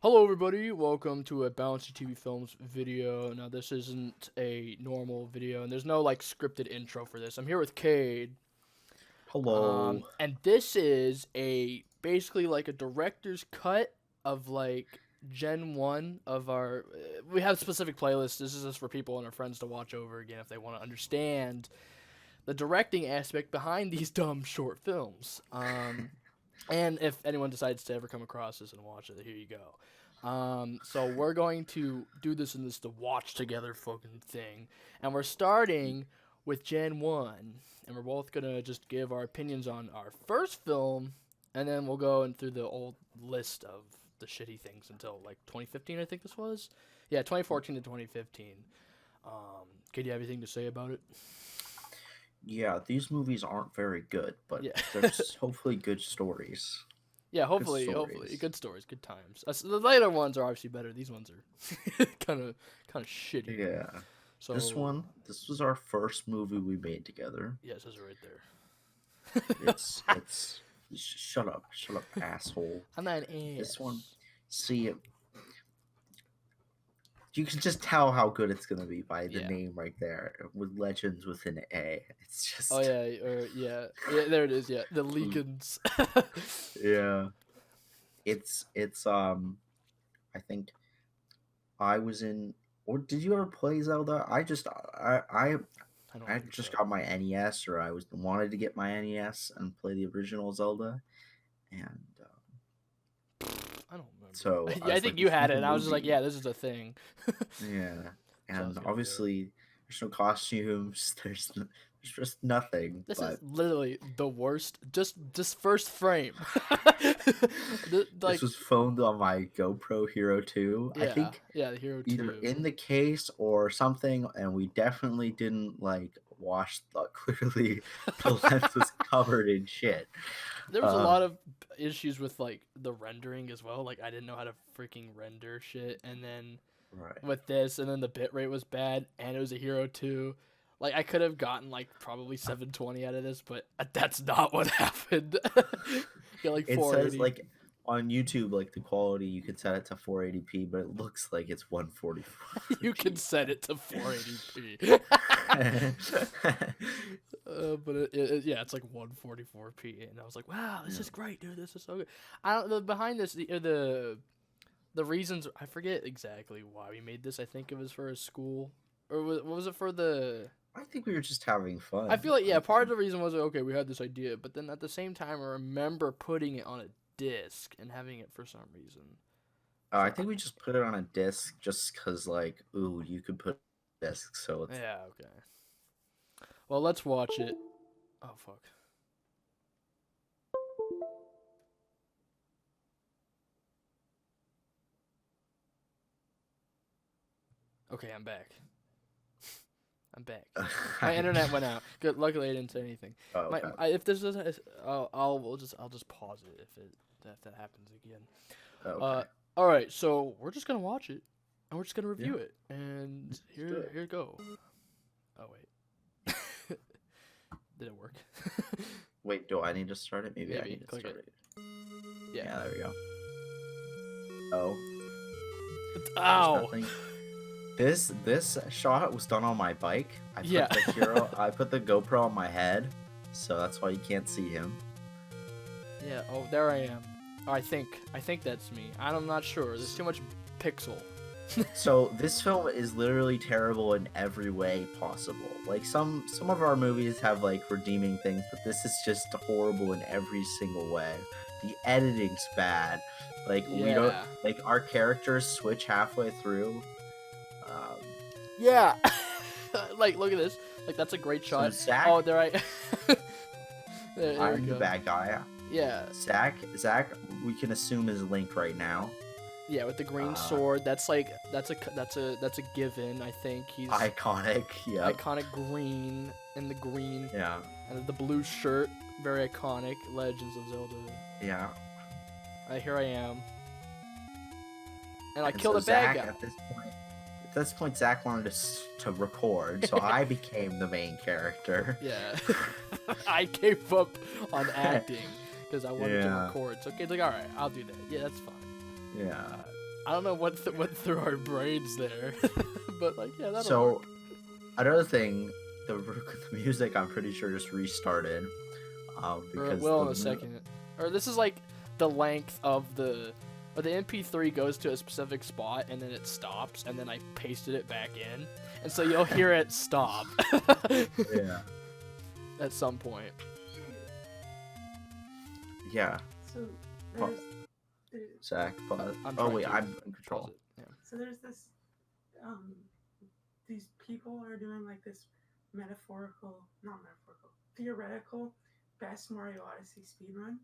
Hello everybody, welcome to a BouncyTVFilms video. Now this isn't a normal video and there's no like scripted intro for this. I'm here with Cade. Hello. And this is basically like a director's cut of like Gen 1 of our we have specific playlists. This is just for people and our friends to watch over again if they want to understand the directing aspect behind these dumb short films. And if anyone decides to ever come across this and watch it, here you go. So we're going to do this in this to watch together fucking thing. And we're starting with Gen 1. And we're both going to just give our opinions on our first film. And then we'll go in through the old list of the shitty things until like 2015, I think this was. Yeah, 2014 to 2015. Kid, you have anything to say about it? Yeah, these movies aren't very good, but Yeah. they're hopefully good stories. Yeah, hopefully, good stories, good times. The later ones are obviously better. These ones are kind of shitty. Yeah. So This was our first movie we made together. yeah, it says it right there. It's shut up, asshole. I'm not an ass. This one, see, you can just tell how good it's gonna be by the name right there with legends with an A. It's just yeah, there it is. Yeah, the Legends. yeah. It's I think I was in, or did you ever play Zelda? I just got my NES, or wanted to get my NES and play the original Zelda, and I don't remember. so I think you had it, and I was just like, yeah, this is a thing. Yeah, and obviously there's no costumes. There's just nothing. This is literally the worst. Just first frame. This was filmed on my GoPro Hero 2. Yeah, I think the Hero 2. Either in the case or something, and we definitely didn't like wash clearly the lens was covered in shit. There was a lot of issues with like the rendering as well. Like I didn't know how to freaking render shit, and then with this, and then the bitrate was bad, and it was a Hero 2. Like I could have gotten like probably 720 out of this, but that's not what happened. Get like 480. It says like on YouTube, like the quality you could set it to 480p, but it looks like it's 144. You can set it to 480p. But it's like 144p, and I was like, wow, this is great, dude. This is so good. Behind this, the reasons, I forget exactly why we made this. I think it was for a school, or was it for the? I think we were just having fun. I feel like part of the reason was okay, we had this idea, but then at the same time, I remember putting it on a disc and having it for some reason. I think we just put it on a disc just because, like, ooh, you could put a disc, so it's... Yeah, okay. Well, let's watch it. Oh, fuck. Okay, I'm back. My internet went out. Good. Luckily, I didn't say anything. Oh, okay. If this is, I'll just pause it if that happens again. Okay. All right. So we're just gonna watch it, and we're just gonna review it. And here you go. Oh wait. Did it work? Wait, do I need to start it? Maybe I need to click start it. Yeah, there we go. Oh. Ow. This shot was done on my bike. I put the GoPro on my head, so that's why you can't see him. Yeah. Oh, there I am. Oh, I think that's me. I'm not sure. There's too much pixel. So this film is literally terrible in every way possible. Like some of our movies have like redeeming things, but this is just horrible in every single way. The editing's bad. Like we don't like our characters switch halfway through. Yeah. Like look at this. Like that's a great shot. So Zach, oh, there I'm the bad guy. Yeah. Zach, we can assume is Link right now. Yeah, with the green sword. That's a given. I think he's iconic. Yeah. Iconic green and the green. Yeah. And the blue shirt, very iconic. Legends of Zelda. Yeah. Here I am. And I killed a bad guy. At this point, Zach wanted to record, so I became the main character. Yeah. I gave up on acting because I wanted to record. So it's like, all right, I'll do that. Yeah, that's fine. Yeah. I don't know what went through our brains there, but like, yeah, that'll So work. another thing, the music I'm pretty sure just restarted. Or it Because will in a second. Or this is like the length of the. Or the MP3 goes to a specific spot and then it stops, and then I pasted it back in, and so you'll hear it stop. Yeah. At some point. Yeah. So Pa- there's Zach, pause. I'm Oh trying wait, to I'm in pause control. it. Yeah. so there's this these people are doing like this theoretical best Mario Odyssey speedrun.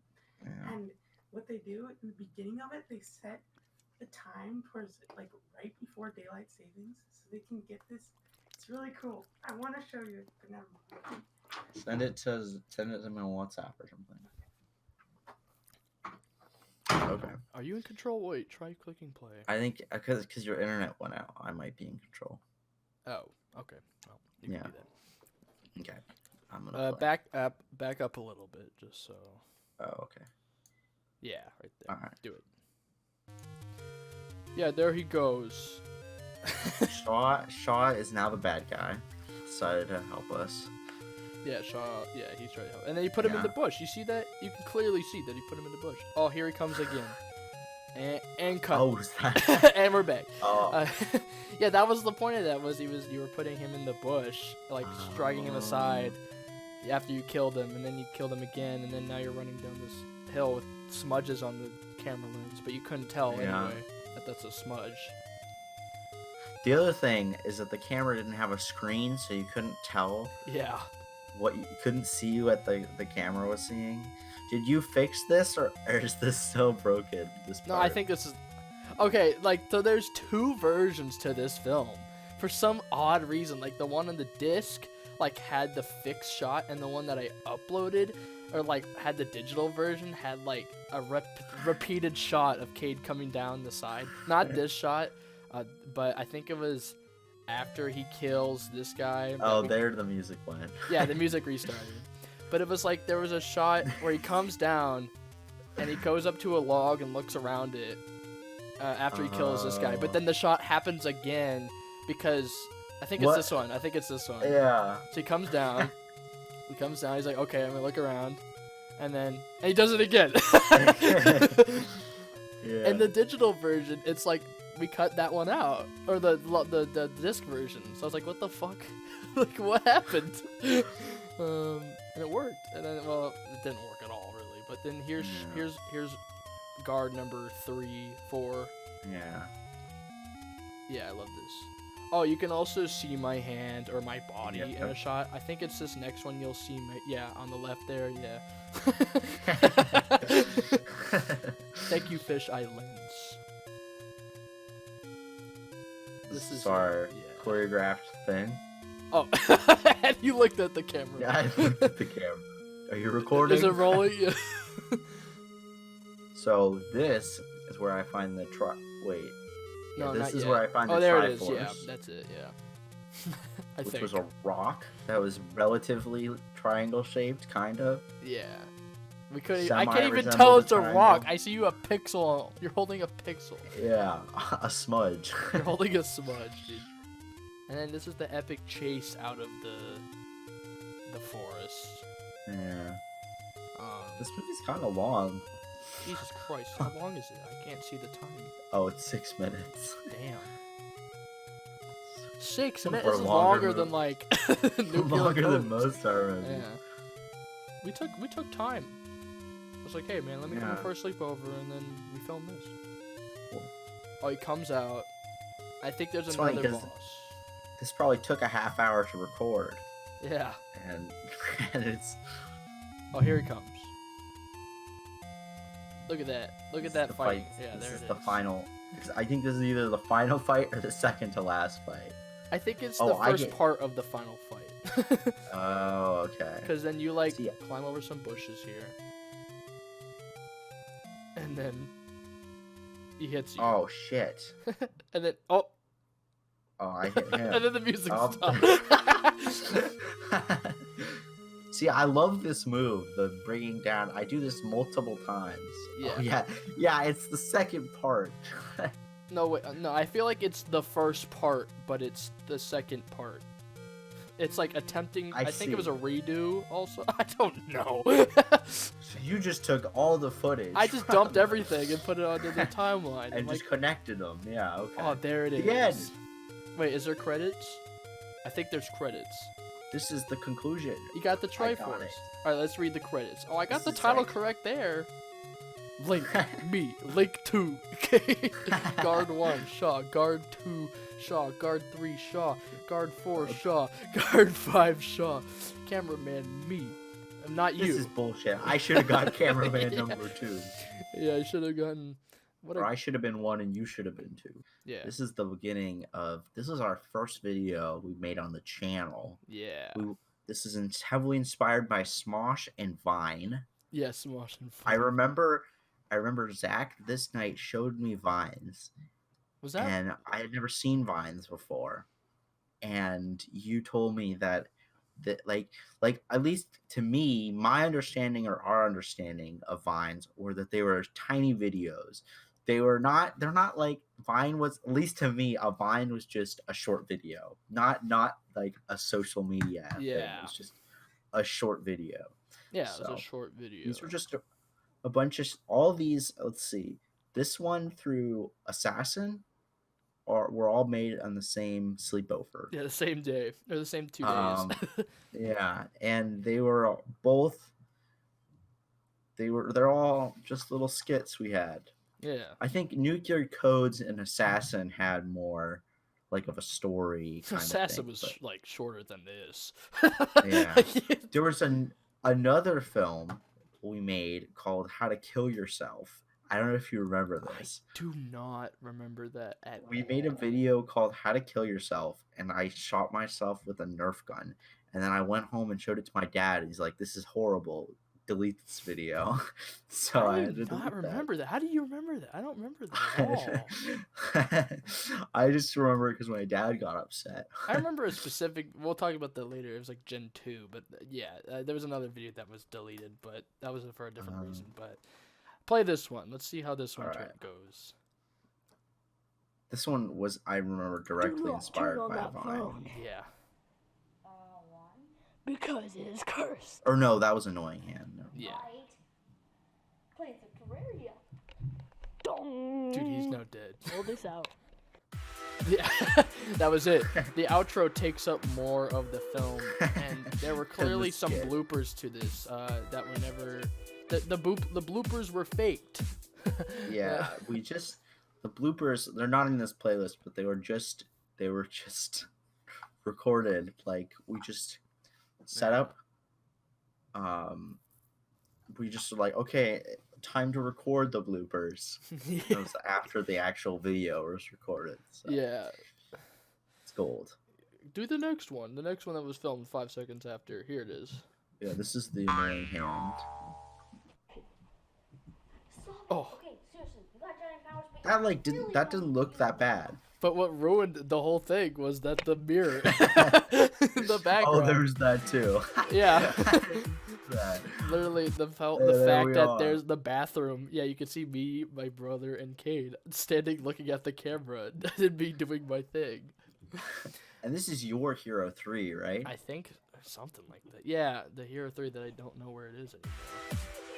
Yeah. And what they do in the beginning of it, they set the time towards like right before daylight savings, so they can get this. It's really cool. I want to show you, but never mind. Send it to me on WhatsApp or something. Okay. Are you in control? Wait, try clicking play. I think because your internet went out, I might be in control. Oh, okay. Well, you Yeah. can do that. Okay. I'm gonna play. Back up a little bit, just so. Oh, okay. Yeah, right there. All right. Do it. Yeah, there he goes. Shaw is now the bad guy. Decided to help us. Yeah, Shaw. Yeah, he's trying to help. And then he put him in the bush. You see that? You can clearly see that he put him in the bush. Oh, here he comes again. And cut. Oh, is that? And we're back. Oh. Yeah, that was the point of that. You were putting him in the bush, like striking him aside after you killed him, and then you killed him again, and then now you're running down this hill with smudges on the camera lens, but you couldn't tell anyway that that's a smudge. The other thing is that the camera didn't have a screen, so you couldn't tell Yeah. what you couldn't see what the camera was seeing. Did you fix this, or is this still broken? This No, part? I think this is okay. Like, so there's two versions to this film. For some odd reason, like the one on the disc, like had the fixed shot, and the one that I uploaded, or like had the digital version, had like a repeated shot of Cade coming down the side. Not this shot, but I think it was after he kills this guy. Oh, there the music went. Yeah, the music restarted. But it was like there was a shot where he comes down and he goes up to a log and looks around it after he kills this guy. But then the shot happens again because I think it's this one. I think it's this one. Yeah. So he comes down. He's like, okay, I'm gonna look around, and he does it again. Yeah. In the digital version, it's like we cut that one out, or the disc version. So I was like, what the fuck? Like, what happened? And it worked. And then, well, it didn't work at all, really. But then here's guard number 3, 4. Yeah. Yeah, I love this. Oh, you can also see my hand or my body in a shot. I think it's this next one you'll see on the left there, yeah. Thank you, Fish Eye Lens. This is our choreographed thing. Oh, and you looked at the camera. Yeah, I looked at the camera. Are you recording? Is it rolling? Yeah. So this is where I find the wait. Yeah, No, this is yet. where I find the Oh, there it is. Triforce, Yeah, that's it. Yeah. which was a rock that was relatively triangle shaped, kind of. Yeah. We couldn't. I can't even Semi-resembled tell a it's a triangle. rock. I see you a pixel. You're holding a pixel. Yeah, a smudge. You're holding a smudge, dude. And then this is the epic chase out of the forest. Yeah. This movie's kind of long. Jesus Christ, how long is it? I can't see the time. Oh, it's 6 minutes. Damn. 6 For minutes a is longer longer movie. than like Nuclear Longer than Codes. most horror movies. Yeah. We took time. I was like, hey man, let me come for a sleepover, and then we film this. Cool. Oh, he comes out. I think there's It's funny another 'cause boss. This probably took a half hour to record, Yeah. and it's. Oh, here he comes. Look at that. Look at that the fight. Yeah, this there is it is. the final. I think this is either the final fight or the second to last fight. I think it's Oh, the I first get- part of the final fight. Oh, okay. Because then you like See, climb over some bushes here, and then he hits you. Oh shit. And then Oh, I hit him. and then the music Oh. stops. See, I love this move, the bringing down. I do this multiple times. Yeah. Oh, yeah, yeah. It's the second part. No, wait, no, I feel like it's the first part, but it's the second part. It's like attempting. I think it was a redo. Also, I don't know. So you just took all the footage. I just dumped everything and put it onto the timeline and just connected them. Yeah. Okay. Oh, there it is. The end. Wait, is there credits? I think there's credits. This is the conclusion. You got the I got Triforce. it. All right, let's read the credits. Oh, I got This the is title like- correct there. Link, me, Link 2, Guard 1, Shaw, Guard 2, Shaw, Guard 3, Shaw, Guard 4, Shaw, Guard 5, Shaw, Cameraman, me. Not you. This is bullshit. I should have got cameraman Yeah. number 2. Yeah, I should have gotten. Or I should have been 1 and you should have been 2. Yeah. This is the beginning of. This is our first video we made on the channel. Yeah. This is heavily inspired by Smosh and Vine. Yeah, Smosh and I remember Zach this night showed me Vines. Was that? And I had never seen Vines before. And you told me that like at least to me, my understanding or our understanding of Vines were that they were tiny videos. They're not like Vine was, at least to me, a Vine was just a short video. Not like a social media thing. It was just a short video. Yeah, So, it was a short video. These were just a bunch of all these. Let's see, this one through Assassin, were all made on the same sleepover. Yeah, the same day or the same 2 days. Yeah, and they were both. They're all just little skits we had. Yeah. I think Nuclear Codes and Assassin had more like of a story. Assassin thing, was like shorter than this. Yeah. There was another film we made called How to Kill Yourself. I don't know if you remember this. I do not remember that at We made a all. video called How to Kill Yourself, and I shot myself with a Nerf gun. And then I went home and showed it to my dad. He's like, "This is horrible. Delete this video." So I had to not remember that. How do you remember that? I don't remember that at all. I just remember it because my dad got upset. I remember a specific. We'll talk about that later. It was like Gen 2, but yeah, there was another video that was deleted, but that was for a different reason. But play this one. Let's see how this one goes. This one was, I remember, directly inspired by Vine. Yeah. Because it is cursed. Or no, that was Annoying Hand. No. Yeah. Play Terraria. Dude, he's now dead. Roll this out. Yeah, that was it. The outro takes up more of the film, and there were clearly some skit. bloopers to this that were never. The bloopers were faked. Yeah, the bloopers. They're not in this playlist, but they were just recorded. Like we just set up. We just were like, okay, time to record the bloopers. It was after the actual video was recorded. So Yeah. it's gold. Do the next one. The next one that was filmed 5 seconds after. Here it is. Yeah, this is the Annoying Hand. Oh. Okay, seriously, you got giant powers, but That didn't look that bad. But what ruined the whole thing was that the mirror, the background. Oh, there's that too. Yeah. That. Literally, the there fact we that are. there's the bathroom. Yeah, you can see me, my brother, and Cade standing looking at the camera and me doing my thing. And this is your Hero 3, right? I think something like that. Yeah, the Hero 3 that I don't know where it is anymore.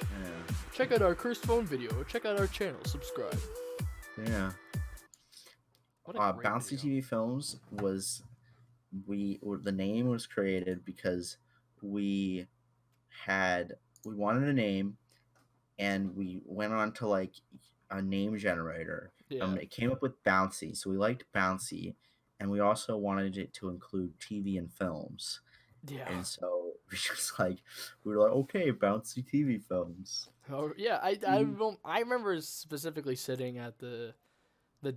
Yeah. Check out our cursed phone video. Check out our channel. Subscribe. Yeah. What a great Bouncy video. TV Films was the name was created because we wanted a name, and we went on to like a name generator. Yeah. It came up with Bouncy, so we liked Bouncy, and we also wanted it to include TV and films. Yeah. And so we were like, okay, Bouncy TV Films. Oh, yeah. I remember specifically sitting at the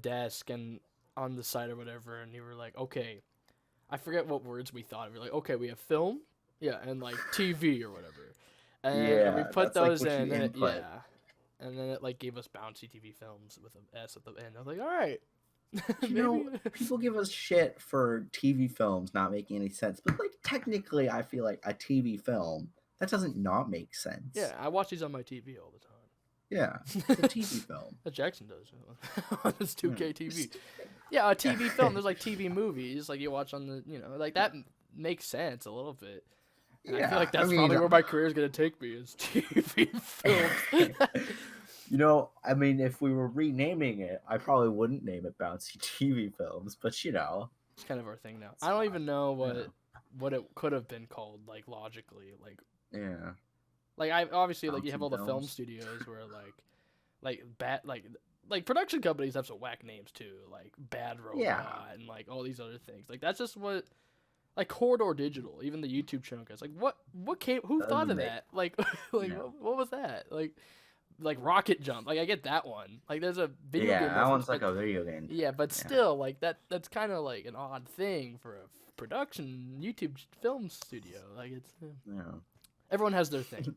desk and on the side or whatever, and you were like, okay, I forget what words we thought. We were like, okay, we have film, yeah, and like TV or whatever, and Yeah, we put that's, like, those what in, you and input. and then it like gave us Bouncy TV Films with an S at the end. I was like, all right. You know, people give us shit for TV films not making any sense, but like technically, I feel like a TV film that doesn't not make sense. Yeah, I watch these on my TV all the time. Yeah, it's a TV film. That Jackson does on his 2K TV. Stupid. Yeah, a TV film. There's like TV movies like you watch on the, like that makes sense a little bit. And I feel like that's probably where my career is gonna take me is TV films. I mean, if we were renaming it, I probably wouldn't name it Bouncy TV Films, but It's kind of our thing now. I don't even know what it could have been called, like logically, like. yeah. Like I obviously like you Bouncy have all the film films. studios where like bad like production companies have some whack names too, like Bad Robot and like all these other things. Like that's just what like Corridor Digital, even the YouTube channel guys. Like who thought of that? Like what was that? Like Rocket Jump. Like I get that one. Like there's a video game. Yeah, that one's like a video game. Yeah, but still like that's kind of like an odd thing for a production YouTube film studio. Like it's Yeah. everyone has their thing.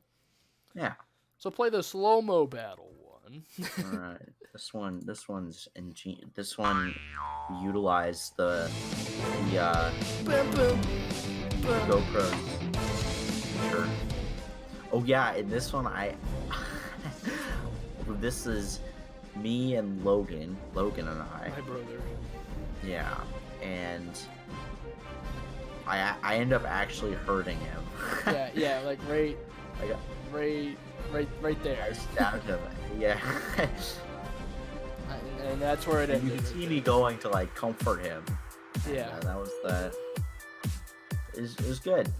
Yeah. So play the slow-mo battle one. All right. This one's this one utilized the Boom, boom, boom. GoPros. Sure. Oh yeah, in this one this is me and Logan and I. My brother. Yeah. And I end up actually hurting him. Yeah, like right I got there. I stabbed him. Yeah. And that's where it You ended. can see me going to like comfort him. Yeah. And, that was the. It was good.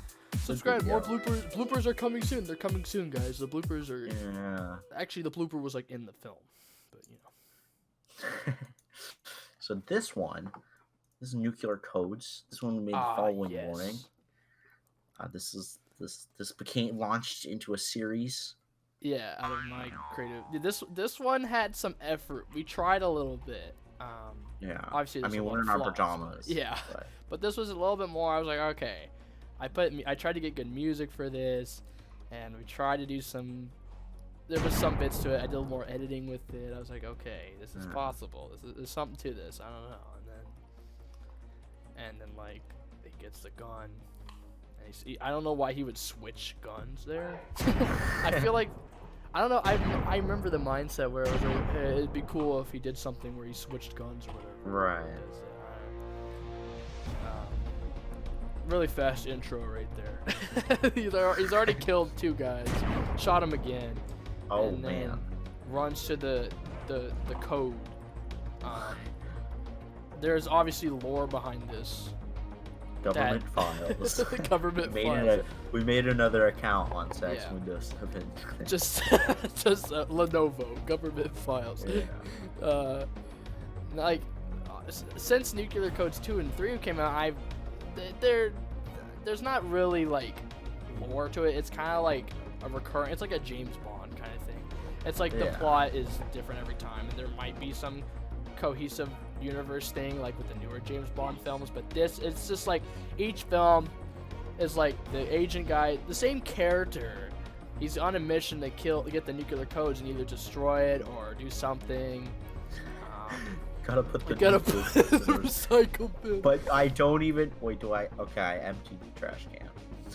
Subscribe. Good More deal. bloopers. Bloopers are coming soon. They're coming soon, guys. The bloopers are. Yeah. Actually, the blooper was like in the film, but So this is Nuclear Codes. This one made the following morning. This became launched into a series. Yeah, out of my creative. This one had some effort. We tried a little bit. Yeah. Obviously, I there's mean, a lot we're of in our flaws, pajamas. Yeah. But this was a little bit more. I was like, okay. I tried to get good music for this, and we tried to do some. There was some bits to it. I did a little more editing with it. I was like, okay, this is possible. There's something to this. I don't know. And then like he gets the gun. And I don't know why he would switch guns there. I feel like I don't know. I remember the mindset where it was like, hey, it'd be cool if he did something where he switched guns or whatever. Right. Really fast intro right there. he's already killed 2 guys, shot him again, Oh and then man. runs to the code. There's obviously lore behind this. Government files. Government files. We made another account on Sex Yeah. Windows 7. Just Lenovo government files. Yeah. Since Nuclear Codes 2 and 3 came out, there's not really like lore to it. It's kind of like a recurrent. It's like a James Bond kind of thing. It's like the plot is different every time, and there might be some cohesive universe thing like with the newer James Bond films, but it's just like each film is like the agent guy, the same character. He's on a mission to get the nuclear codes and either destroy it or do something. Gotta put the recycle bin. But I don't even wait. Okay, I emptied the trash can.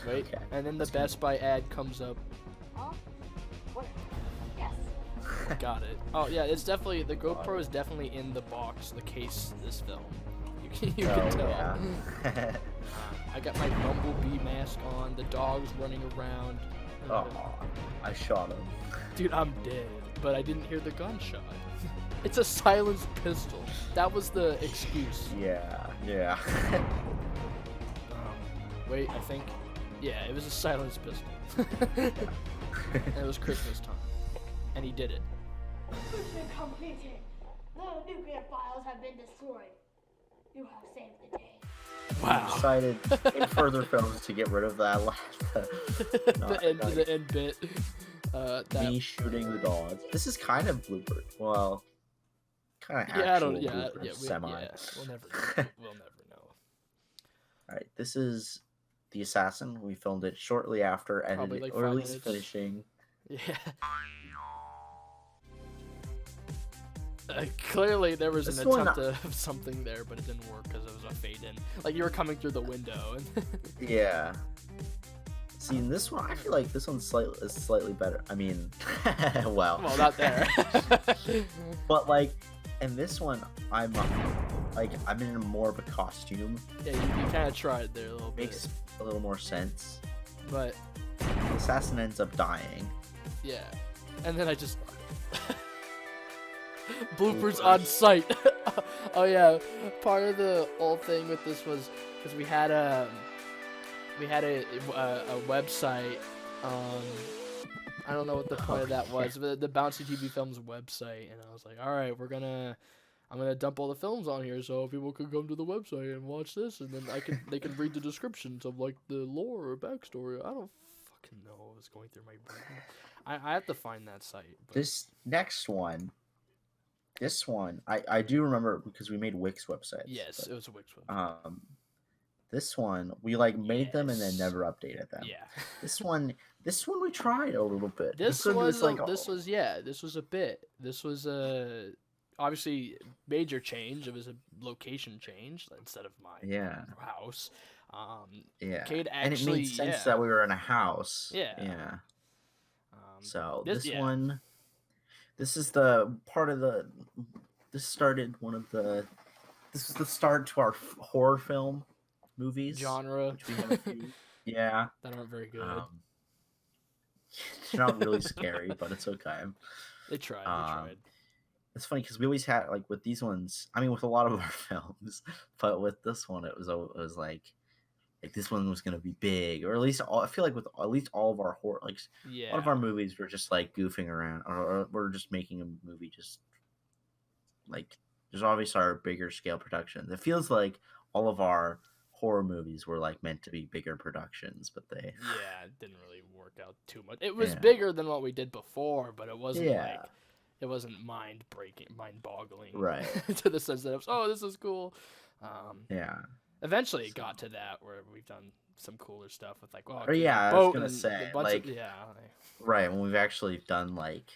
Wait, Okay. and then the Best Buy ad comes up. Huh? What? Yes. Got it. Oh yeah, it's definitely the GoPro is definitely in the box, the case of this film. You can tell. Yeah. I got my Bumblebee mask on. The dog's running around. Oh, I shot him. Dude, I'm dead, but I didn't hear the gunshot. It's a silenced pistol. That was the excuse. Yeah. Wait, I think. Yeah, it was a silenced pistol. And it was Christmas time, and he did it. Mission completed. The nuclear files have been destroyed. You have saved the day. Wow. Decided in further films to get rid of that last. The end bit. Me shooting the dog. This is kind of blooper. Well, kind of Yeah, I actual don't. Yeah, bloopers, yeah, semi. we'll never know. All right, this is The Assassin. We filmed it shortly after Probably editing, like or at 5 least minutes. finishing. Yeah. Clearly, there was This an one- attempt of something there, but it didn't work because it was a fade in. Like you were coming through the window. And Yeah. See, in this one, I feel like this one's slightly better. I mean, well, not there. but like in this one, I'm in more of a costume. Yeah, you kind of tried there a little bit. Makes a little more sense. But The assassin ends up dying. yeah, and then I just bloopers on site. Oh yeah, part of the whole thing with this was because we had a website. I don't know what the point of that was, but the BouncyTVFilms website, and I was like, all right, I'm gonna dump all the films on here so people can come to the website and watch this, and then they can read the descriptions of like the lore or backstory. I don't fucking know what was going through my brain. I have to find that site. But... This one, I do remember because we made Wix websites. Yes, but, it was a Wix website. This one we like made them and then Yes. never updated them. Yeah. This one we tried a little bit. This Because was like this was a bit. This was a obviously major change. It was a location change instead of my house. Yeah. Cade And it actually made sense that we were in a house. Yeah. Yeah. So this- this yeah. one, this is the part of the. This started one of the. This is the start to our horror film movies. genre Which we have a few. Yeah. that aren't very good. They're not really scary, but it's okay. They tried. It's funny because we always had like with these ones. I mean, with a lot of our films, but with this one, it was like this one was gonna be big, or at least I feel like with at least all of our horror, like Yeah. a lot of our movies were just like goofing around, or we're just making a movie just like there's obviously our bigger scale productions. It feels like all of our horror movies were like meant to be bigger productions, but they It didn't really work out too much. It was Yeah. bigger than what we did before, but it wasn't Yeah. like it wasn't mind-boggling, Right. to the sense that it was, oh, this is cool. yeah. Eventually, it got to that where we've done some cooler stuff with like, oh, Or, yeah, I was boat gonna and say, a bunch like- of, Right, when we've actually done like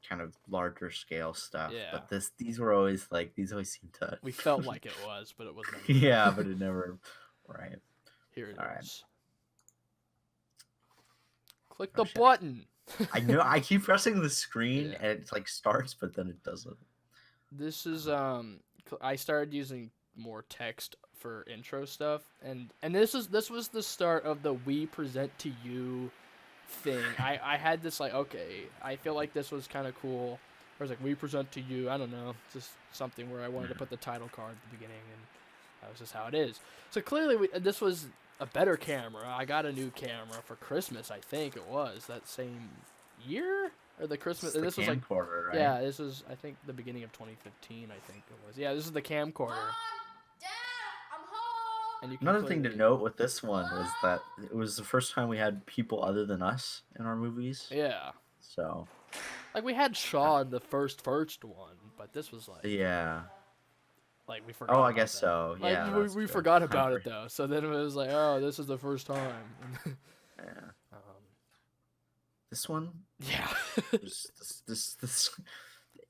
kind of larger scale stuff. Yeah. But these always seem to we felt like it was, but it wasn't. yeah, but it never right. Here it is. All right. Click Oh, the shit. button. I know I keep pressing the screen Yeah. and it like starts, but then it doesn't. This is I started using more text for intro stuff, and this was the start of the we present to you thing. I had this like, okay, I feel like this was kind of cool. I was like, we present to you. I don't know, just something where I wanted to put the title card at the beginning, and that was just how it is. So clearly, this was a better camera. I got a new camera for Christmas. I think it was that same year or the Christmas. It's the This was like camcorder, right? yeah, this was I think the beginning of 2015. I think it was. Yeah, this is the camcorder. Mom, Dad, I'm home. And you can Another thing to clearly- note with this one was that it was the first time we had people other than us in our movies. Yeah, So like we had Shaw in the first one, but this was like yeah. like we forgot. Oh, I about guess that. so. Like, Yeah. we that's true. forgot about it though. So then it was like, oh, this is the first time. Yeah. um, This one, yeah. this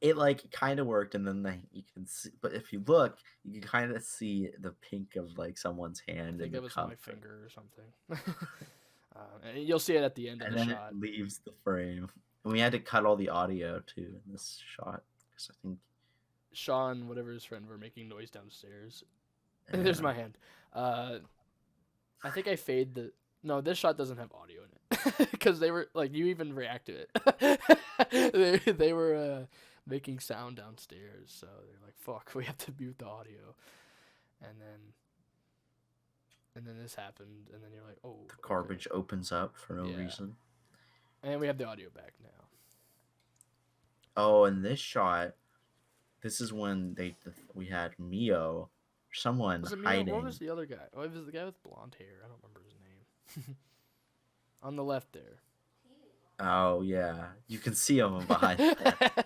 it like kind of worked, and then you can see, but if you look, you can kind of see the pink of like someone's I hand in think the it was cup, my finger or something. And you'll see it at the end of and the then shot. it leaves the frame. And we had to cut all the audio too in this shot because I think Shaw and whatever his friend were making noise downstairs. There's my hand. I think I fade the. No, this shot doesn't have audio in it because they were like you even react to it. they were making sound downstairs, so they're like, "Fuck, we have to mute the audio." And then this happened, and then you're like, "Oh." the garbage opens up for no Yeah. reason. And we have the audio back now. Oh, and this shot, this is when we had Mio, someone Was it hiding. Mio? What was the other guy? Oh, it was the guy with blonde hair. I don't remember his name. On the left there. Oh yeah, you can see him behind. There.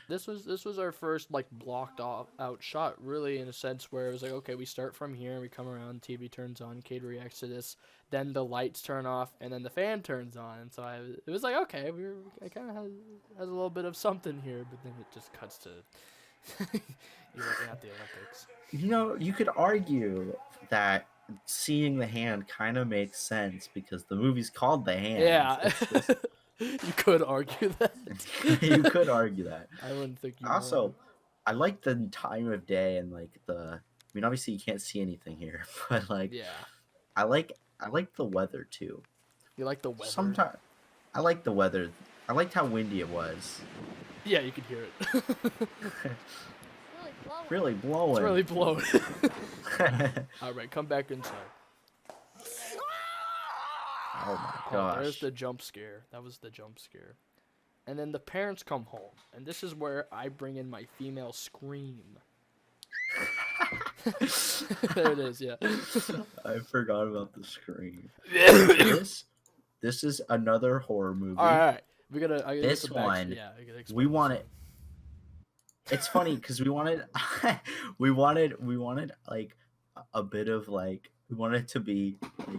This was our first like blocked out shot, really, in a sense where it was like, okay, we start from here, we come around, TV turns on, Cade reacts to this, then the lights turn off, and then the fan turns on, and so it was like, okay, it kind of has a little bit of something here, but then it just cuts to you're looking at the Olympics. You know, you could argue that seeing the hand kind of makes sense because the movie's called The Hand. Yeah. You could argue that. You could argue that. I wouldn't think you Also, would. I like the time of day and like I mean, obviously you can't see anything here, but like, Yeah. I like the weather too. You like the weather? Sometimes I like the weather. I liked how windy it was. Yeah, you could hear it. Really blowing. It's really blowing. All right, come back inside. Oh my Oh, gosh. there's the jump scare. That was the jump scare. And then the parents come home, and this is where I bring in my female scream. There it is, yeah. I forgot about the screen. This is another horror movie. All right. I gotta This get the back- one, yeah, I gotta explain We this. want it. It's funny because we wanted like a bit of like we wanted it to be like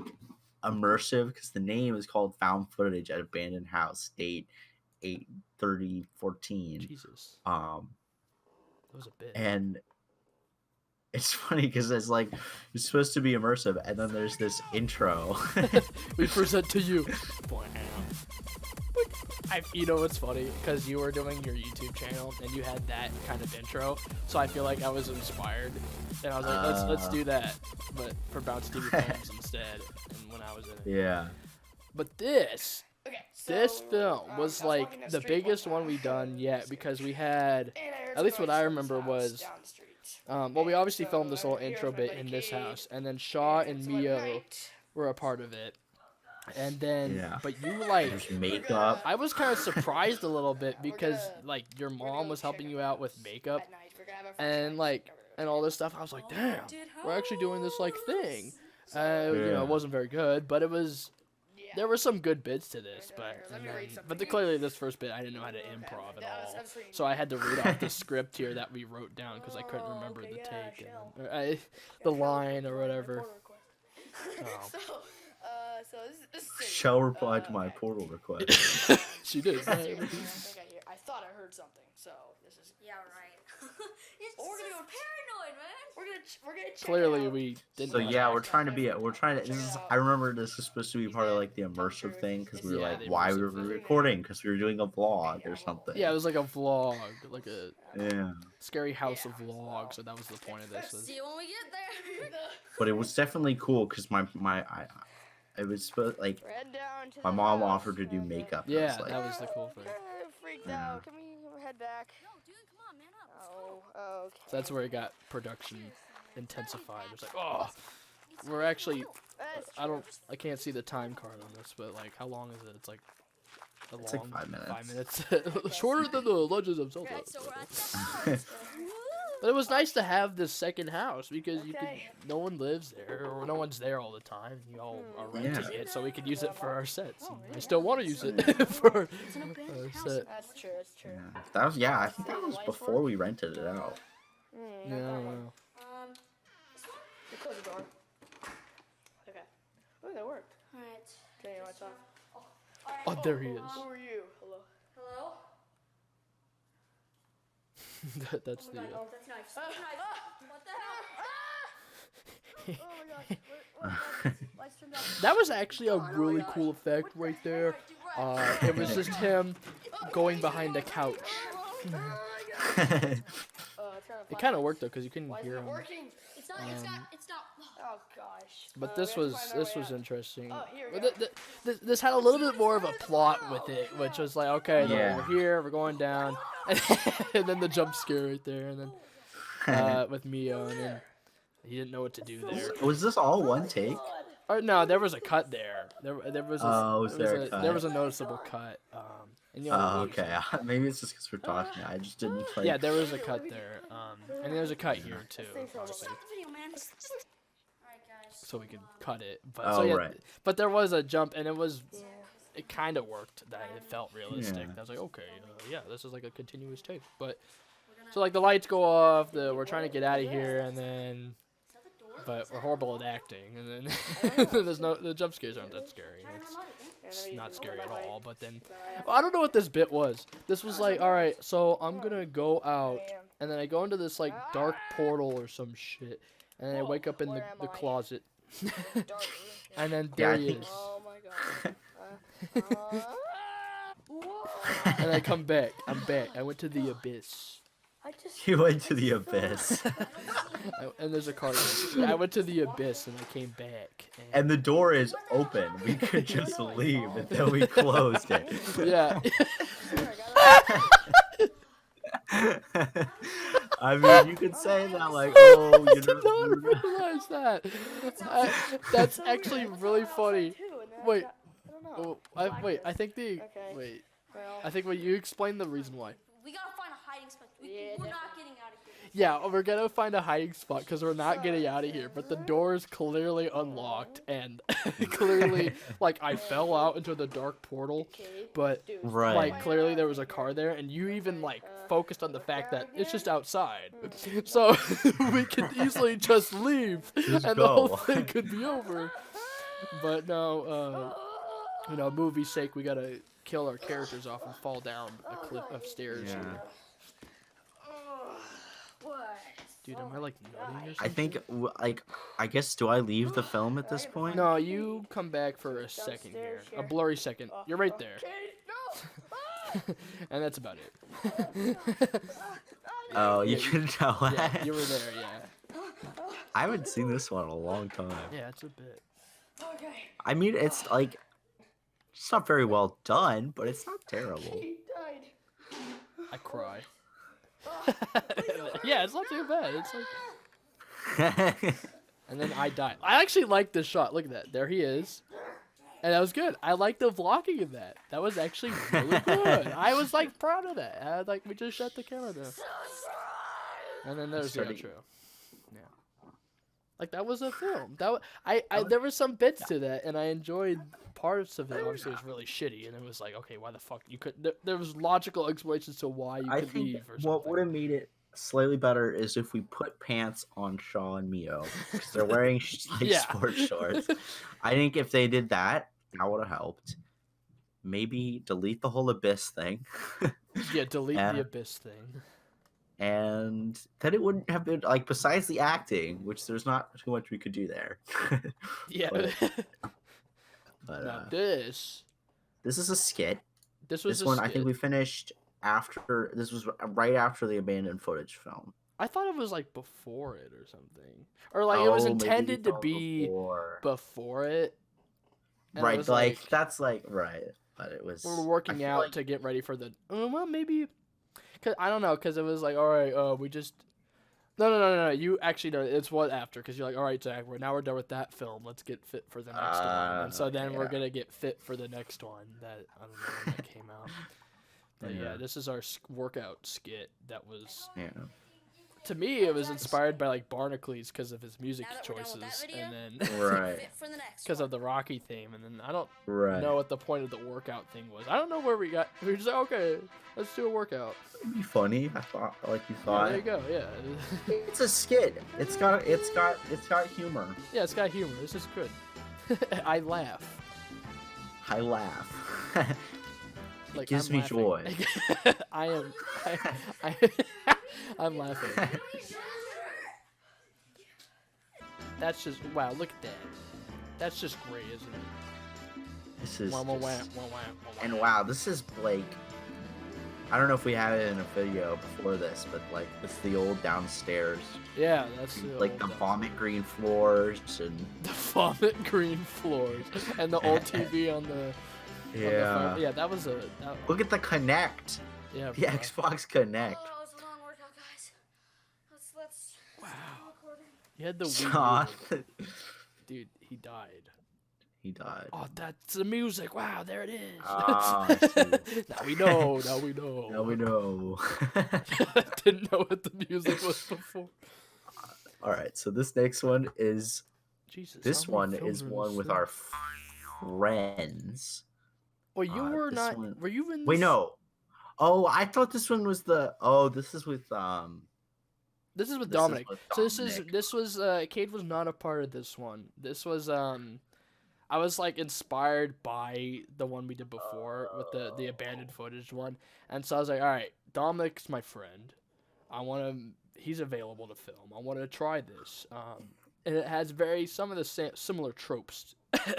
immersive because the name is called Found Footage at Abandoned House, date 8/30/14. Jesus, Um, that was a bit. and it's funny because it's like it's supposed to be immersive, and then there's this intro. We present to you. You know what's funny? Because you were doing your YouTube channel and you had that kind of intro, so I feel like I was inspired, and I was like, let's do that, but for BouncyTVFilms instead. And when I was in it, Yeah. but this Okay, film was like the biggest one we've done yet because we had, at least what I remember was, well, we obviously filmed this little intro bit in this house, and then Shaw and Mio were a part of it. And then, Yeah. but you like, There's makeup. I was kind of surprised a little bit because like your mom was helping you out with makeup and like and all this stuff. I was like, damn, we're actually doing this like thing. You know, Yeah. it wasn't very good, but it was. There were some good bits to this, but clearly this first bit I didn't know how to improv at all, so I had to read off the script here that we wrote down because I couldn't remember the take, and, the line or whatever. So this is Shall reply to my portal request. She did. I thought I heard something, so this is right. It's We're gonna so go- paranoid, man. we're gonna check Clearly it out. we didn't. So like yeah, it. we're trying to this is I remember this was supposed to be part of like the immersive thing because we were Yeah, like, the why immersive were we thing. recording? Because we were doing a vlog or something. Yeah, it was like a vlog, like a Yeah. scary house of vlogs, so that was the point of this. See you when we get there. But it was definitely cool because it was supposed like We're heading down to my the mom house, offered to do and, makeup. And I Yeah, was like, that was the cool thing. Freaked Yeah. out. Can we head back? No, dude, come on, man up. Let's go. Oh, okay. So that's where it got production intensified. It was like, oh, we're actually. I can't see the time card on this, but like, how long is it? It's like a It's long like 5 minutes. 5 minutes, shorter than the Legends of Zelda. Alright, so we're at the house. But it was nice to have this second house because you could. Okay. No one lives there, or no one's there all the time. You all are renting it, so we could use it for our sets. And I still want to use it for It's an abandoned our house. set. That's true. That's true. yeah. That was I think that was before we rented it out. Yeah, I don't know. You close the door. Okay. Oh, that worked. Alright. Turn your lights off. Oh, there he is. Who are you? Hello. Hello? That's Oh the. my god, that's knives. That's knives. What the hell? Oh my gosh. Lights turned off. That was actually a really cool effect right there. It was just him going behind the couch. It kind of worked though, because you couldn't Why isn't hear it him. working? It's not, it's not. Oh gosh. But this we have to was find our way out. interesting. Oh, here we But this had a little bit more of a plot with it, which was like, okay, no, Yeah. we're here, we're going down, and then the jump scare right there, and then with Mio, and then he didn't know what to do there. Was this all one take? Oh no, there was a cut there. There was a, Oh, was there a there cut? was a noticeable cut. And, you know, Oh, okay. Maybe it's just because we're talking. I just didn't like. yeah, there was a cut there. And there's a cut here too, obviously, Stop the video, man. Alright, guys. so we could cut it. But Oh, so yeah, right. but there was a jump, and it kind of worked. That it felt realistic. Yeah. I was like, okay, yeah, this is like a continuous take. But so like the lights go off, we're trying to get out of here, and then. But we're horrible at acting, and then the jump scares aren't that scary. It's not scary at all. But then I don't know what this bit was. This was like, all right, so I'm gonna go out, and then I go into this like dark portal or some shit, and then I wake up in the closet. Dark. And then Yeah, there I he think- is. Oh my god. Whoa. And I come back. I'm back. I went to the abyss. I just. You went to I the just fell. abyss. And there's a card. I went to the abyss and I came back. And the door is open. We could just leave, and then we closed it. Yeah. I mean, you could say that like, I oh, you did know, not realize that. That's actually really funny. Wait. I don't know. Oh, wait. I think the Okay. wait. Well, I think you explain the reason why. we gotta find a hiding spot. Yeah, We're not getting out of here. Yeah, we're gonna find a hiding spot because we're not getting out of here. But the door is clearly unlocked, and clearly, like, I fell out into the dark portal. But right. like, clearly there was a car there, and you even like focused on the fact that it's just outside, so we could easily just leave, Just and the whole go. thing could be over. But no, you know, movie's sake, we gotta kill our characters off and fall down a cliff of stairs. Yeah. What? Dude, am I like nutting or something? I think, like, I guess, do I leave the film at this point? No, you come back for a second here. A blurry second. You're right there. And that's about it. Oh, you Yeah, can tell Yeah, that. you were there, yeah. I haven't seen this one in a long time. Yeah, it's a bit. Okay. I mean, it's like, it's not very well done, but it's not terrible. He died. I cry. Yeah, it's not too bad. It's like, and then I die. I actually like this shot. Look at that. There he is. And that was good. I like the vlogging of that. That was actually really good. I was like proud of that. I, like, we just shut the camera down. And then there's the Starting- outro. Yeah. Like, that was a film. I there were some bits to that, and I enjoyed parts of it. Obviously, it was really shitty, and it was like, okay, why the fuck you could? There was logical explanations to why you I could think leave or something. what would have made it slightly better is if we put pants on Shaw and Mio, because they're wearing like Yeah. sports shorts. I think if they did that, that would have helped. Maybe delete the whole abyss thing, Yeah, delete Yeah. the abyss thing. and then it wouldn't have been like, besides the acting, which there's not too much we could do there. Yeah. But Now this this is a skit. was This a one I think skit. we finished after. This was right after the abandoned footage film. I thought it was like before it or something, or like it was Oh, maybe we intended to thought be before it. And it right, was like that's like right, but it was. we were I working feel out like- to get ready for the. Well, maybe, cause I don't know, cause it was like, all right, we just. No. You actually know it's what after, because you're like, all right, Zach, we're done with that film. Let's get fit for the next one. And so then we're yeah. gonna get fit for the next one that I don't know when that came out. But yeah, Yeah. this is our workout skit that was. Yeah. To me, it was inspired by like Barnacules because of his music Now that we're done with choices, that video, and then Right. Fit for the next because one. of the Rocky theme, and then I don't Right. know what the point of the workout thing was. I don't know where we got. We were just like, okay, let's do a workout. It'd be funny. I thought, like you Yeah, thought. there you go. Yeah, It's a skit. It's got humor. yeah, it's got humor. This is good. I laugh. I laugh. It Like, gives I'm me laughing. joy. I am. I'm laughing. That's just wow. Look at that. That's just great, isn't it? This is. Wah, wah, wah, just- wah, wah, wah, And wah. wow, this is like. I don't know if we had it in a video before this, but like it's the old downstairs, Yeah, that's like the vomit green floors and The vomit green floors and the old TV on the yeah. That was a Look at the Connect, yeah. the bro. Xbox Connect. Oh, that was a long workout, guys. Let's Wow. stop recording. You had the Sean, Wii U. Dude, he died. he died. Oh, that's the music. Wow, there it is. Ah, I see. Now we know. Now we know. Now we know. Didn't know what the music was before. All right, so this next one is Jesus. this how many one films is are in one this with thing? our friends. Well, you were this not. one- Were you in? Wait, this- no. Oh, I thought this one was the. Oh, this is with This is with This is Dominic. with So Dominic. this was Cade was not a part of this one. This was I was like inspired by the one we did before with the abandoned footage one, and so I was like, all right, Dominic's my friend. He's available to film. I want to try this. and it has some of the similar tropes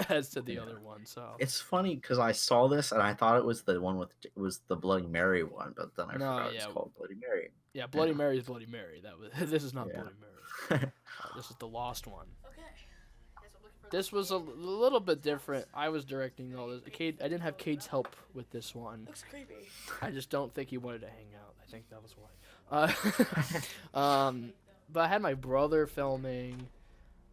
as to the other one. So It's funny because I saw this and I thought it was the one with it was the Bloody Mary one, but then I No, forgot it's yeah. called Bloody Mary. yeah, Bloody Mary is Bloody Mary. That was this is not Yeah. Bloody Mary. This is the Lost one. Okay. Guess I'm looking for This was a little bit different. I was directing all this. Cade, I didn't have Cade's help with this one. Looks creepy. I just don't think he wanted to hang out. I think that was why. But I had my brother filming.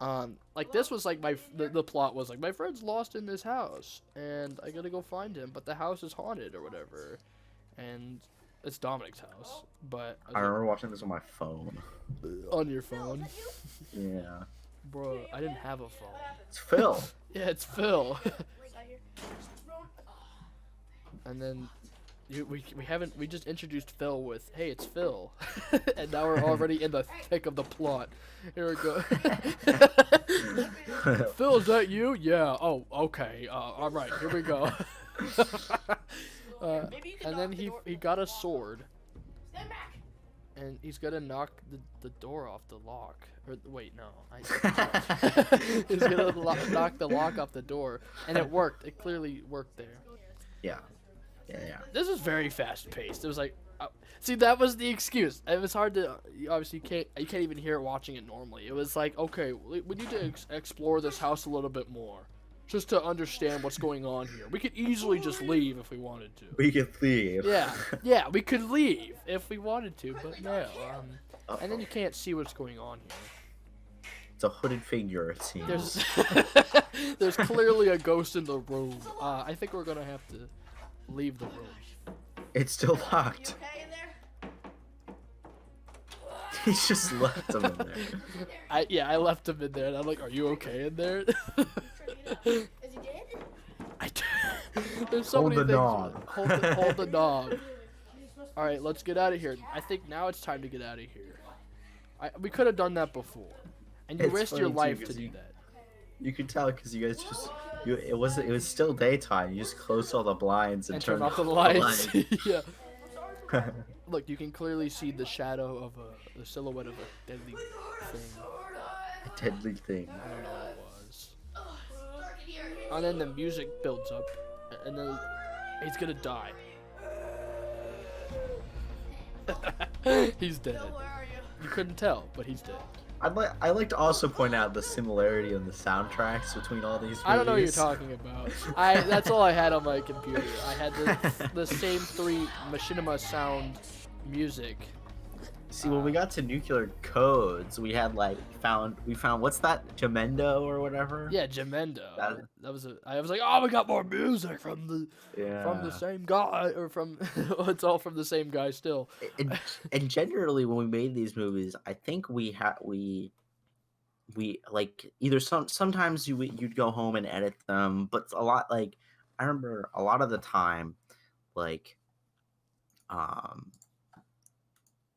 Like this was like the plot was like my friend's lost in this house and I gotta go find him, but the house is haunted or whatever, and it's Dominic's house. But I remember watching this on my phone. on your phone, Yeah. bro. I didn't have a phone. It's Phil. Yeah, it's Phil. Is that here? And then we just introduced Phil with, hey, it's Phil. And now we're already in the thick of the plot. Here we go. Phil, is that you? Yeah. Oh, okay. All right, here we go. Maybe you can And knock then the door. he got a sword, Stand back. and he's gonna knock the door off the lock. Or wait, no. He's gonna knock the lock off the door, and it worked. It clearly worked there. Yeah. Yeah. This is very fast paced. It was like, see, that was the excuse. It was hard to obviously you can't even hear it watching it normally. It was like, okay, we need to explore this house a little bit more, just to understand what's going on here. We could easily just leave if we wanted to. We can leave. Yeah, we could leave if we wanted to, but no. And then you can't see what's going on here. It's a hooded figure, it seems. There's clearly a ghost in the room. I think we're gonna have to leave the room. It's still locked. Okay in there? He's just left him in there. I left him in there, and I'm like, are you okay in there? Is he dead? There's so Hold many the things. knob. Hold the knob. All right, let's get out of here. I think now it's time to get out of here. We could have done that before, and you It's risked your funny, too, life 'cause to do you- that. You could tell because you guys just it was still daytime. You just closed all the blinds And and turn off the lights. Yeah. Look, you can clearly see the shadow of the silhouette of a deadly thing. A deadly thing. I don't know what it was. And then the music builds up, and then he's gonna die. He's dead. Phil, where are you? You couldn't tell, but he's dead. I'd like to also point out the similarity in the soundtracks between all these movies. I don't know what you're talking about. That's all I had on my computer. I had the same 3 machinima sound music. See, when we got to Nuclear Codes, we had we found what's that, Gemendo or whatever? Yeah, Gemendo. That- I was like, oh, we got more music from Yeah. the same guy, or from it's all from the same guy still. And generally, when we made these movies, I think we like either sometimes you'd go home and edit them, but a lot like I remember a lot of the time, like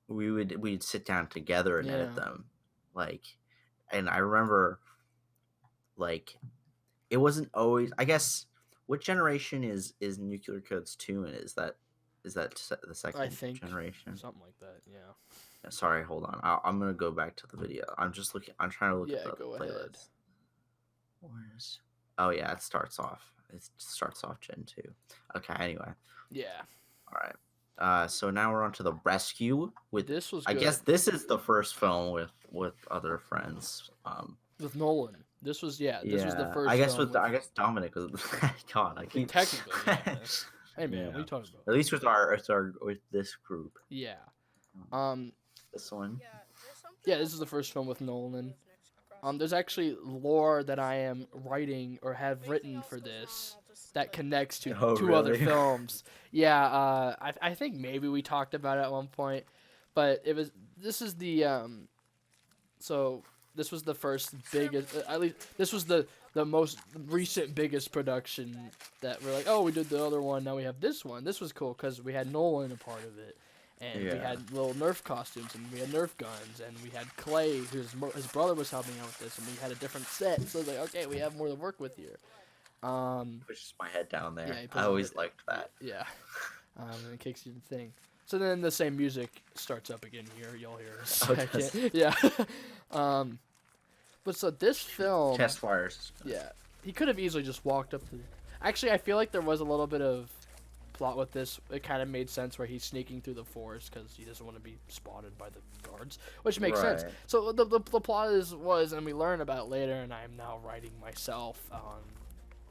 we'd sit down together and edit Yeah. them, and I remember like it wasn't always. I guess what generation is Nuclear Codes 2 and is that the second I think generation? something like that. Yeah. Sorry, hold on. I'm gonna go back to the video. I'm trying to look Yeah, at the go playlist. ahead. Where's? Oh yeah, it starts off Gen 2. Okay. Anyway, Yeah. all right. So now we're on to the rescue with. This was I good. guess this is the first film with other friends. With Nolan. This was This was the first. I guess film I guess Dominic was. God, I keep. Technically, yeah, man. Hey man, Yeah. what are you talking about? At least with this group. Yeah. This one. Yeah, this is the first film with Nolan. There's actually lore that I am writing or have written for this that connects to Oh, 2 other really? films. Yeah, I think maybe we talked about it at one point, but this is the so this was the first biggest, at least this was the most recent biggest production that we're like, oh, we did the other one, now we have this one. This was cool because we had Nolan a part of it. And we Yeah. had little Nerf costumes, and we had Nerf guns, and we had Clay, his brother was helping out with this, and we had a different set. So it's like, okay, we have more to work with here. Pushes my head down there. Yeah, he I pushes always it. liked that. Yeah. And it kicks you the thing. So then the same music starts up again here. You'll hear in a Oh, it does. second. Yeah. But so this film, Chest fires. yeah, he could have easily just walked up to. Actually, I feel like there was a little bit of plot with this. It kind of made sense where he's sneaking through the forest because he doesn't want to be spotted by the guards, which makes sense. Right. So the plot was, and we learn about it later, and I am now writing myself on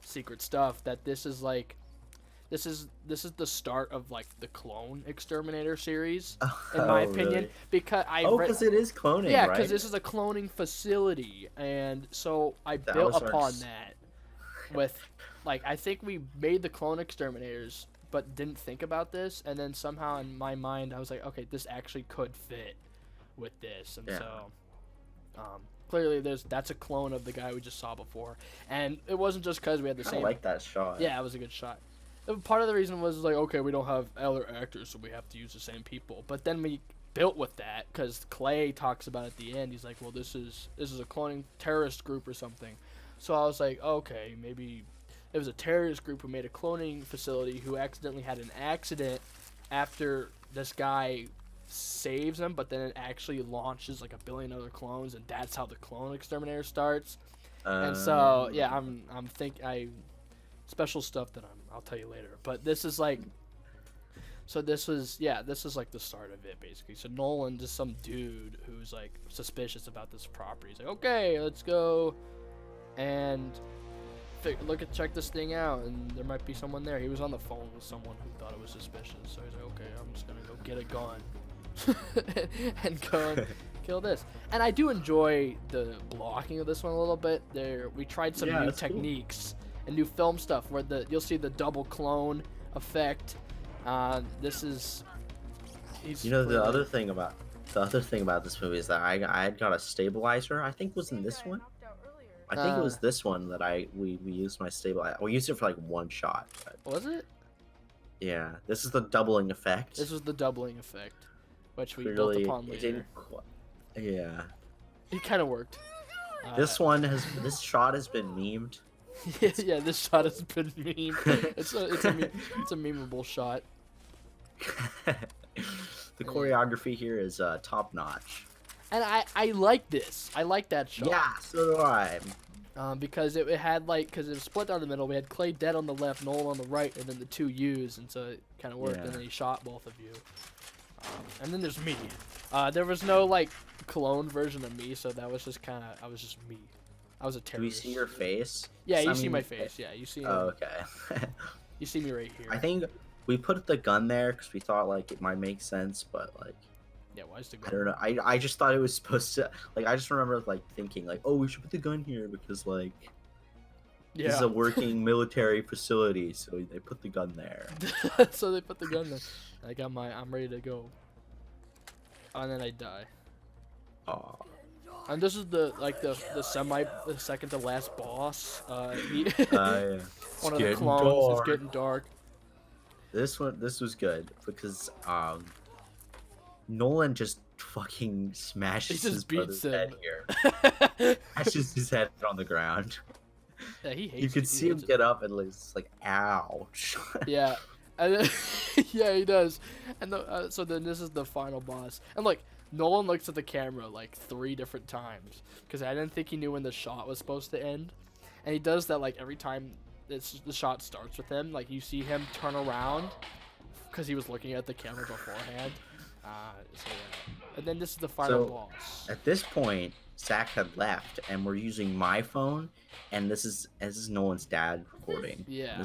secret stuff that this is like. This is the start of like the Clone Exterminator series, in my opinion, really? because Because it is cloning, yeah, right? because this is a cloning facility, and so I That built was our upon s- that with, like, I think we made the Clone Exterminators, but didn't think about this, and then somehow in my mind I was like, okay, this actually could fit with this, and Yeah. so clearly that's a clone of the guy we just saw before, and it wasn't just because we had the I same. like that shot. Yeah, it was a good shot. Part of the reason was like, okay, we don't have other actors, so we have to use the same people. But then we built with that because Clay talks about it at the end. He's like, well, this is a cloning terrorist group or something. So I was like, okay, maybe it was a terrorist group who made a cloning facility who accidentally had an accident after this guy saves them, but then it actually launches like 1 billion other clones, and that's how the Clone Exterminator starts. And so yeah, special stuff that I'll tell you later. But this is like, this is like the start of it basically. So Nolan, just some dude who's like suspicious about this property. He's like, okay, let's go and check this thing out, and there might be someone there. He was on the phone with someone who thought it was suspicious, so he's like, okay, I'm just gonna go get a gun and go and kill this. And I do enjoy the blocking of this one a little bit. We tried some new it's cool. techniques and new film stuff where you'll see the double clone effect. This is The other thing about this movie is that I had got a stabilizer. I think was in this one. I think it was this one that we used my stabilizer. We used it for like one shot. But was it? yeah, this is the doubling effect. This was the doubling effect, which we Clearly, built upon it later. didn't yeah. It kind of worked. This shot has been memed. Yeah, this shot has been memed. It's a memeable shot. The choreography here is top notch. And I like this. I like that shot. Yeah, so do I. Because it had because it was split down the middle. We had Clay dead on the left, Nolan on the right, and then the two U's, and so it kind of worked. Yeah. And then he shot both of you. And then there's me. There was no clone version of me, so that was just I was just me. I was a Do we terrorist. see your face? Yeah, you I see mean, my face. Yeah, you see. Oh, okay. You see me right here. I think we put the gun there because we thought it might make sense, but Yeah, why is the I don't gun? know. I just thought it was supposed to I just remember thinking oh, we should put the gun here because this is Yeah. a working military facility, so they put the gun there. So they put the gun there. I'm ready to go. And then I die. Aw. And this is the second to last boss. Yeah. One of the clones is getting dark. This was good because Nolan just fucking smashes He just his brother's beats head him. here. Smashes his head on the ground. Yeah, he hates You could it. He see him hates it. get up and it's like, ouch. Yeah, and then, yeah, he does. And so then this is the final boss. And Nolan looks at the camera 3 different times because I didn't think he knew when the shot was supposed to end. And he does that every time the shot starts with him. You see him turn around because he was looking at the camera beforehand. So yeah. And then this is the final boss. At this point, Zach had left, and we're using my phone, and this is Nolan's dad recording. Yeah.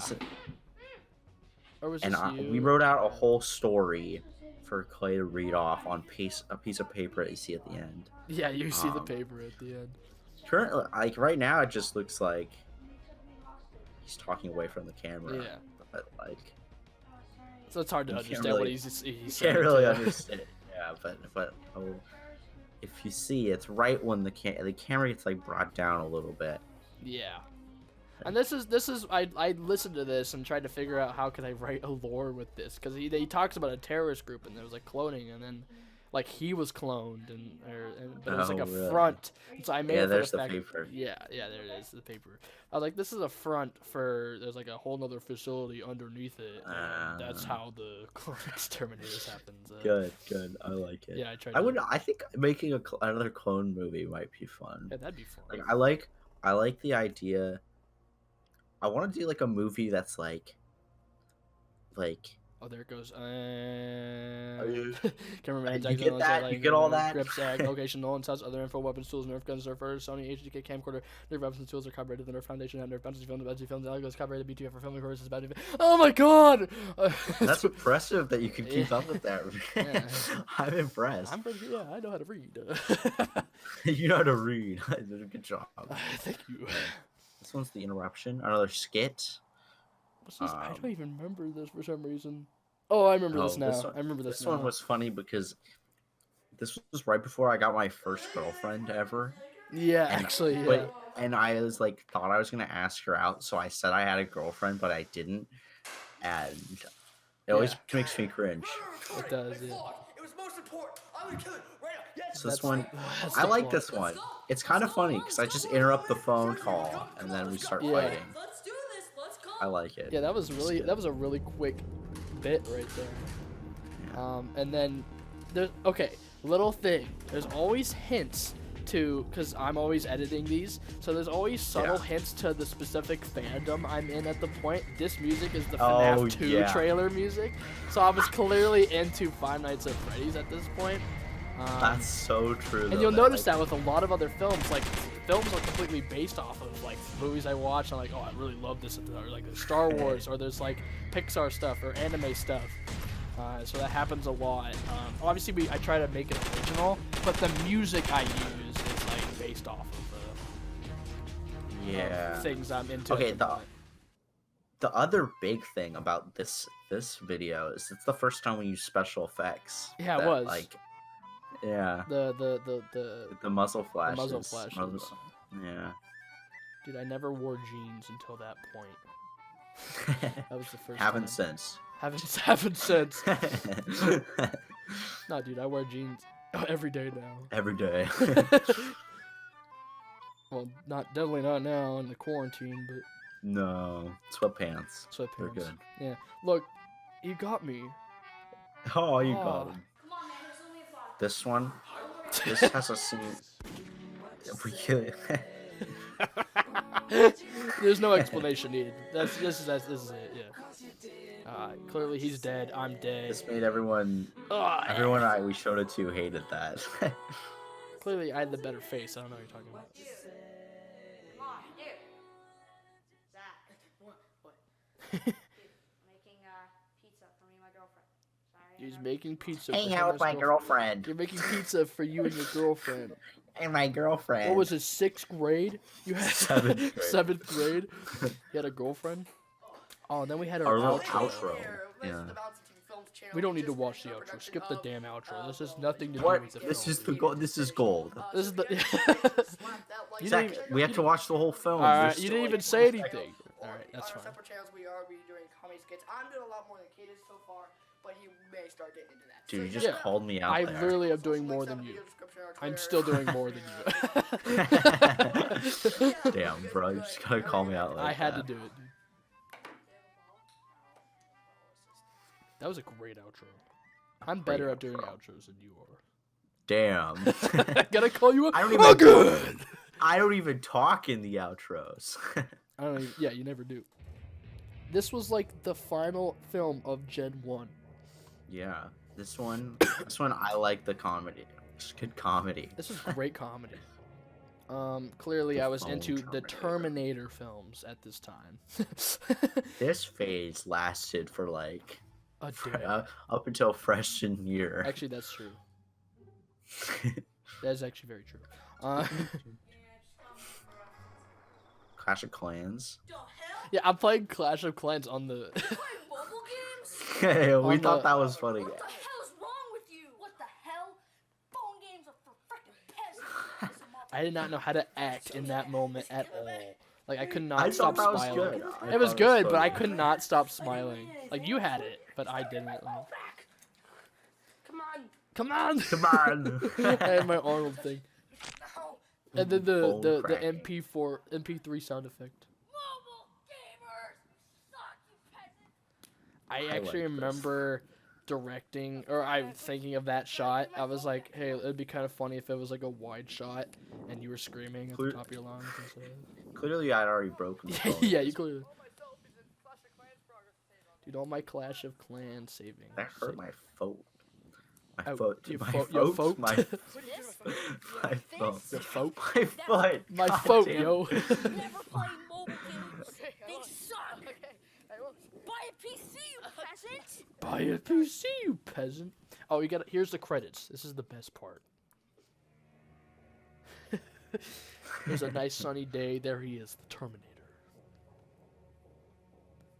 Or was And this you? we wrote out a whole story for Clay to read off on a piece of paper that you see at the end. Yeah, you see the paper at the end. Currently, right now, it just looks like he's talking away from the camera. Yeah. But So it's hard to You can't understand what really- he's you saying. can't really too. understand. Yeah, but if you see, it's right when the camera gets brought down a little bit. Yeah. And this is I listened to this and tried to figure out how could I write a lore with this because he talks about a terrorist group and there was cloning, and then like he was cloned, but it was like Oh, a really? front. And so I made Yeah, it for there's the the fact. paper. Yeah, there it is, the paper. I was like, this is a front for there's like a whole nother facility underneath it, and that's how the clone exterminators happens. Good. I like it. Yeah, I tried. I think making another clone movie might be fun. Yeah, that'd be fun. Like I like the idea. I want to do like a movie that's like. Oh, there it goes. you- Cameraman, you get that? You get all that? Grip sack, location, Nolan touch, other info, weapons, tools, Nerf guns, Nerfers, Sony HDK camcorder, Nerf weapons and tools are copyrighted. The Nerf Foundation and Nerf BouncyTVFilms, Allegos copyrighted. BTVF for filming purposes. Oh my god! That's impressive that you can keep up with that. Yeah. I'm impressed. I'm pretty. Yeah, I know how to read. You know how to read. I did a good job. Thank you. This one's the interruption. Another skit. What's this? I don't even remember this for some reason. Oh, I remember this now. I remember this. This one was funny because this was right before I got my first girlfriend ever. Yeah, And, actually, yeah. but- and I was like, thought I was gonna ask her out, so I said I had a girlfriend, but I didn't. And it always makes me cringe. It does, yeah. It was most important. I would kill it right now. Yes. So this one, that's I the like plot. this one. It's kind of funny because I just interrupt the phone call and then we start Yeah. fighting. Let's do this. Let's go. I like it. Yeah, that was a really quick bit right there. And then there's little thing. There's always hints to, because I'm always editing these, so there's always subtle hints to the specific fandom I'm in at the point. This music is the FNAF 2 trailer music, so I was clearly into Five Nights at Freddy's at this point. That's so true. And you'll notice that with a lot of other films, like films are completely based off of like movies I watch. I'm like, oh, I really love this, or like Star Wars, or there's like Pixar stuff or anime stuff. So that happens a lot. Obviously, I try to make it original, but the music I use is like based off of things I'm into. Okay, the other big thing about this video is it's the first time we use special effects. Yeah, it was. Like, yeah. The muzzle flashes. muzzle flashes. Yeah. Dude, I never wore jeans until that point. That was the first. Haven't time. since. Haven't since. No, dude, I wear jeans every day now. Every day. Well, definitely not now in the quarantine, but No, sweatpants. They're good. Yeah. Look, you got me. Oh, you got him. Come on, man. There's only a 5. This one. This has a scene. There's no explanation needed. This is it. Yeah. Clearly he's dead. I'm dead. This made everyone. We showed it to hated that. Clearly I had the better face. I don't know what you're talking about. Come on, here. Zach. What? Making pizza for me and my girlfriend. Sorry. He's making pizza. Hang for him out and with my his girlfriend. You're making pizza for you and your girlfriend. And my girlfriend. What was it, 6th grade? You had 7th grade. 7th grade? You had a girlfriend? Oh, and then we had Our little outro. outro. Yeah. We don't need to watch the outro. Skip the damn outro. This has nothing to do What? with the This film. is the gold. This is gold. This is the. You Zach, didn't even- we have to watch the whole film. Alright, There's you still, didn't like, even say anything. Alright, that's On our fine. separate channels, we are doing comedy skits. I'm doing a lot more than Kate is so far, but he may start getting into that. Dude, you So, just Yeah. called me out I there. literally am doing links more down than in the you. video description, our I'm Twitter. still doing more than you. Damn, bro, you just gotta call me out like I had to that. do it. That was a great outro. I'm better at doing outros than you are. Damn. Gotta call you up. I don't Oh, even. good. I don't even talk in the outros. I don't even, yeah, you never do. This was like the final film of Gen 1. Yeah, this one I like the comedy. It's good comedy. This is great comedy. Clearly The I was phone into the Terminator. Terminator films at this time. This phase lasted for like A day. up until freshman year. Actually, that's true. That is actually very true. Clash of Clans. The hell? Yeah, I'm playing Clash of Clans on the. Playing mobile games? Hey, we On thought the- that was funny. What the hell is wrong with you? What the hell? Phone games are for freaking peasants. I did not know how to act in that moment at all. Like I could not I stop thought that was smiling. good. I It was thought good, but I funny. could not stop smiling. Like you had it, but I didn't. Come on. Come on. Come on. I had my Arnold thing. No. And then Bone the cracking. MP3 sound effect. Mobile gamers suck, you peasant. I I actually like this. remember directing, or I'm thinking of that shot. I was like, hey, it'd be kind of funny if it was like a wide shot and you were screaming at the Clear- top of your lungs and stuff. Clearly, I'd already broken the phone. Yeah, you clearly. Dude, all my Clash of Clans savings. That hurt my foot. My Oh, foot. your My fo- your foot. foot? My This? my foot. Your folk? My foot. My God folk, damn. yo. Never play mobile games. They suck. Buy a PC, you peasant. Buy a PC, you peasant. Oh, you got. Here's the credits. This is the best part. It was a nice sunny day. There he is, the Terminator.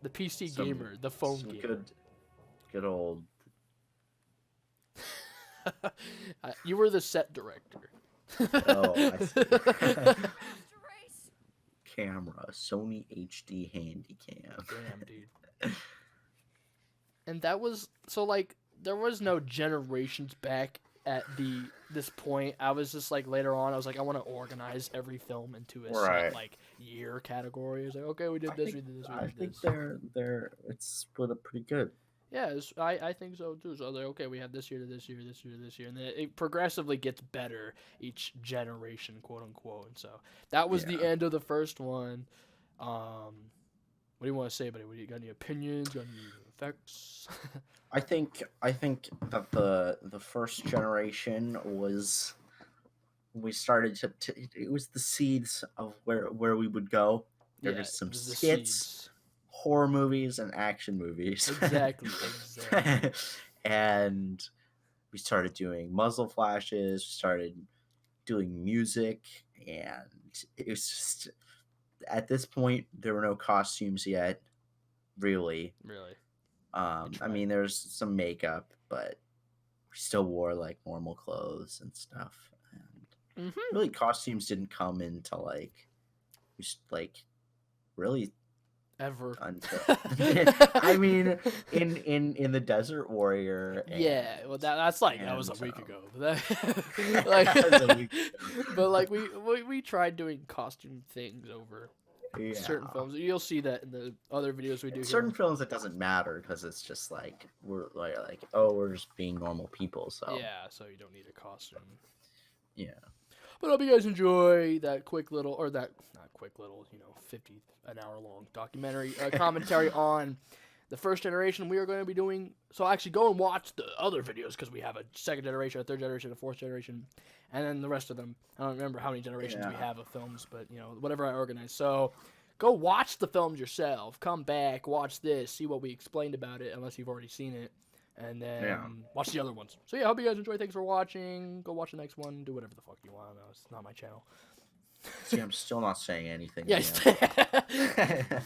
The PC Some- gamer, the phone some gamer. good old You were the set director. Oh, I see. Race. camera, Sony HD Handycam. Damn, dude. And that was so like there was no generations back at this point. I was just like later on. I was like, I want to organize every film into a set Right. like year category. I was like, okay, we did this, we did this, we I did think this. they're it's split up pretty good. Yeah, I think so too. So I was like, okay, we have this year to this year, this year to this year, and then it progressively gets better each generation, quote unquote. And so that was the Yeah. end of the first one. What do you want to say about it? What do you got? Any opinions? Got any effects? I think that the first generation was we started to it was the seeds of where we would go. There Yeah, was some it was the skits, seeds. horror movies, and action movies. Exactly. And we started doing muzzle flashes. We started doing music, and it was just at this point there were no costumes yet, really. Really. I tried. mean, there's some makeup, but we still wore like normal clothes and stuff. And Mm-hmm. really, costumes didn't come into really Ever. until I mean, in the Desert Warrior. Yeah, well that's like that was a and, week um, ago. But That was a week but like we tried doing costume things over Yeah. certain films. You'll see that in the other videos we do. In here. certain films, it doesn't matter because it's just like we're we're just being normal people. So Yeah, so you don't need a costume. yeah. But I hope you guys enjoy that quick little, or that, not quick little, 50 an hour long documentary commentary on the first generation. We are going to be doing, so actually go and watch the other videos because we have a second generation, a third generation, a fourth generation, and then the rest of them. I don't remember how many generations we Yeah. have of films, but, whatever I organize. So go watch the films yourself. Come back, watch this, see what we explained about it, unless you've already seen it. And then Yeah. watch the other ones. So yeah, I hope you guys enjoy. Thanks for watching. Go watch the next one. Do whatever the fuck you want. No, it's not my channel. See, I'm still not saying anything. Yeah. yet.